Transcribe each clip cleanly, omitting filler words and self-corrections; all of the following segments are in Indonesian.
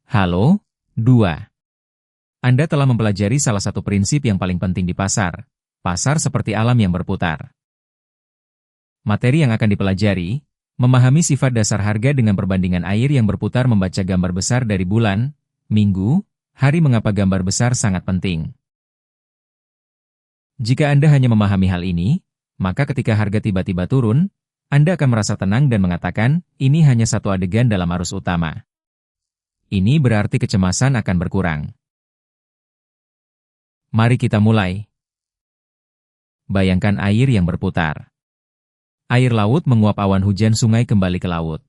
Halo, 2. Anda telah mempelajari salah satu prinsip yang paling penting di pasar. Pasar seperti alam yang berputar. Materi yang akan dipelajari, memahami sifat dasar harga dengan perbandingan air yang berputar, membaca gambar besar dari bulan, minggu, hari. Mengapa gambar besar sangat penting? Jika Anda hanya memahami hal ini, maka ketika harga tiba-tiba turun, Anda akan merasa tenang dan mengatakan, ini hanya satu adegan dalam arus utama. Ini berarti kecemasan akan berkurang. Mari kita mulai. Bayangkan air yang berputar. Air laut menguap, awan hujan, sungai kembali ke laut.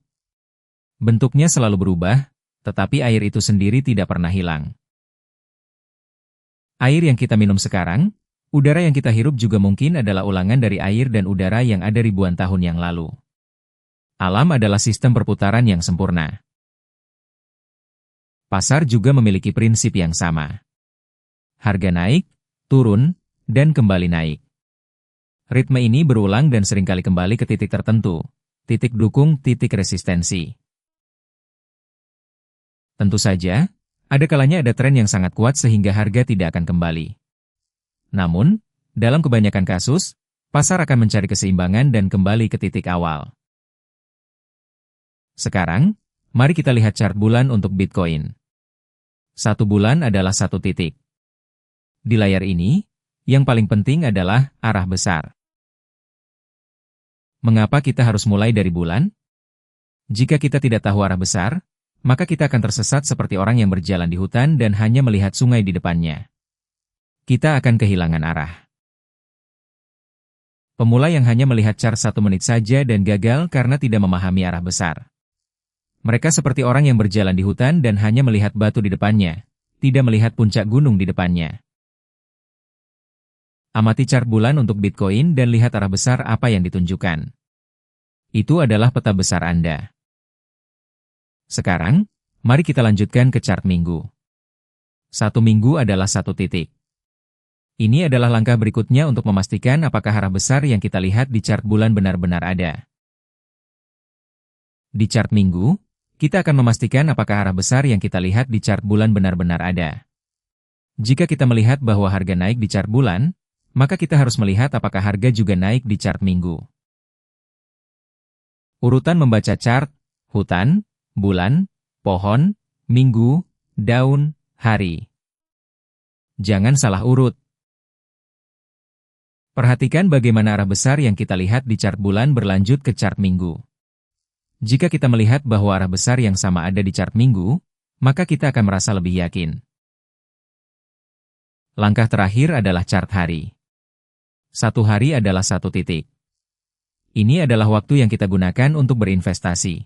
Bentuknya selalu berubah, tetapi air itu sendiri tidak pernah hilang. Air yang kita minum sekarang, udara yang kita hirup juga mungkin adalah ulangan dari air dan udara yang ada ribuan tahun yang lalu. Alam adalah sistem perputaran yang sempurna. Pasar juga memiliki prinsip yang sama. Harga naik, turun, dan kembali naik. Ritme ini berulang dan seringkali kembali ke titik tertentu, titik dukung, titik resistensi. Tentu saja, ada kalanya ada tren yang sangat kuat sehingga harga tidak akan kembali. Namun, dalam kebanyakan kasus, pasar akan mencari keseimbangan dan kembali ke titik awal. Sekarang, mari kita lihat chart bulan untuk Bitcoin. Satu bulan adalah satu titik. Di layar ini, yang paling penting adalah arah besar. Mengapa kita harus mulai dari bulan? Jika kita tidak tahu arah besar, maka kita akan tersesat seperti orang yang berjalan di hutan dan hanya melihat sungai di depannya. Kita akan kehilangan arah. Pemula yang hanya melihat chart 1 menit saja dan gagal karena tidak memahami arah besar. Mereka seperti orang yang berjalan di hutan dan hanya melihat batu di depannya, tidak melihat puncak gunung di depannya. Amati chart bulan untuk Bitcoin dan lihat arah besar apa yang ditunjukkan. Itu adalah peta besar Anda. Sekarang, mari kita lanjutkan ke chart minggu. Satu minggu adalah satu titik. Ini adalah langkah berikutnya untuk memastikan apakah arah besar yang kita lihat di chart bulan benar-benar ada. Di chart minggu, kita akan memastikan apakah arah besar yang kita lihat di chart bulan benar-benar ada. Jika kita melihat bahwa harga naik di chart bulan, maka kita harus melihat apakah harga juga naik di chart minggu. Urutan membaca chart: hutan, bulan, pohon, minggu, daun, hari. Jangan salah urut. Perhatikan bagaimana arah besar yang kita lihat di chart bulan berlanjut ke chart minggu. Jika kita melihat bahwa arah besar yang sama ada di chart minggu, maka kita akan merasa lebih yakin. Langkah terakhir adalah chart hari. Satu hari adalah satu titik. Ini adalah waktu yang kita gunakan untuk berinvestasi.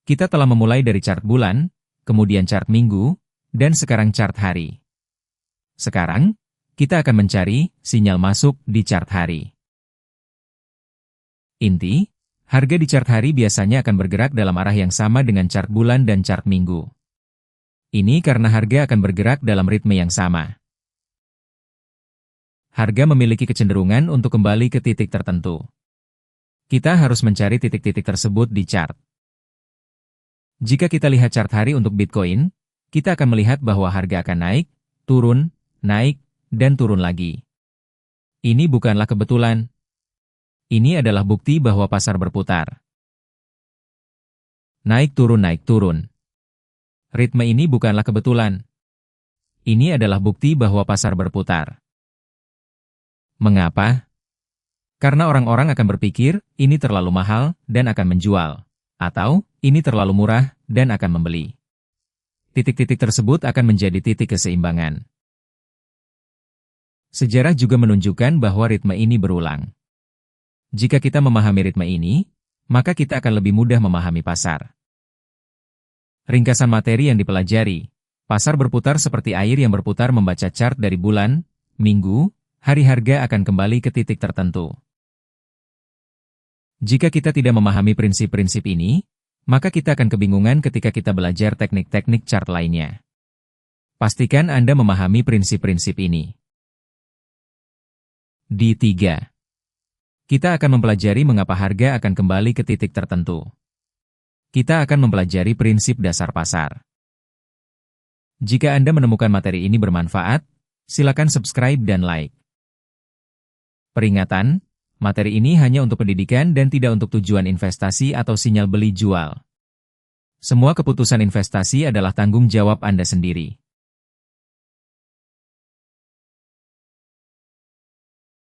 Kita telah memulai dari chart bulan, kemudian chart minggu, dan sekarang chart hari. Sekarang, kita akan mencari sinyal masuk di chart hari. Inti, harga di chart hari biasanya akan bergerak dalam arah yang sama dengan chart bulan dan chart minggu. Ini karena harga akan bergerak dalam ritme yang sama. Harga memiliki kecenderungan untuk kembali ke titik tertentu. Kita harus mencari titik-titik tersebut di chart. Jika kita lihat chart hari untuk Bitcoin, kita akan melihat bahwa harga akan naik, naik, dan turun lagi. Ini bukanlah kebetulan. Ini adalah bukti bahwa pasar berputar. Naik turun. Ritme ini bukanlah kebetulan. Ini adalah bukti bahwa pasar berputar. Mengapa? Karena orang-orang akan berpikir, ini terlalu mahal, dan akan menjual. Atau, ini terlalu murah, dan akan membeli. Titik-titik tersebut akan menjadi titik keseimbangan. Sejarah juga menunjukkan bahwa ritme ini berulang. Jika kita memahami ritme ini, maka kita akan lebih mudah memahami pasar. Ringkasan materi yang dipelajari. Pasar berputar seperti air yang berputar. Membaca chart dari bulan, minggu, hari. Harga akan kembali ke titik tertentu. Jika kita tidak memahami prinsip-prinsip ini, maka kita akan kebingungan ketika kita belajar teknik-teknik chart lainnya. Pastikan Anda memahami prinsip-prinsip ini. Di 3. Kita akan mempelajari mengapa harga akan kembali ke titik tertentu. Kita akan mempelajari prinsip dasar pasar. Jika Anda menemukan materi ini bermanfaat, silakan subscribe dan like. Peringatan, materi ini hanya untuk pendidikan dan tidak untuk tujuan investasi atau sinyal beli jual. Semua keputusan investasi adalah tanggung jawab Anda sendiri.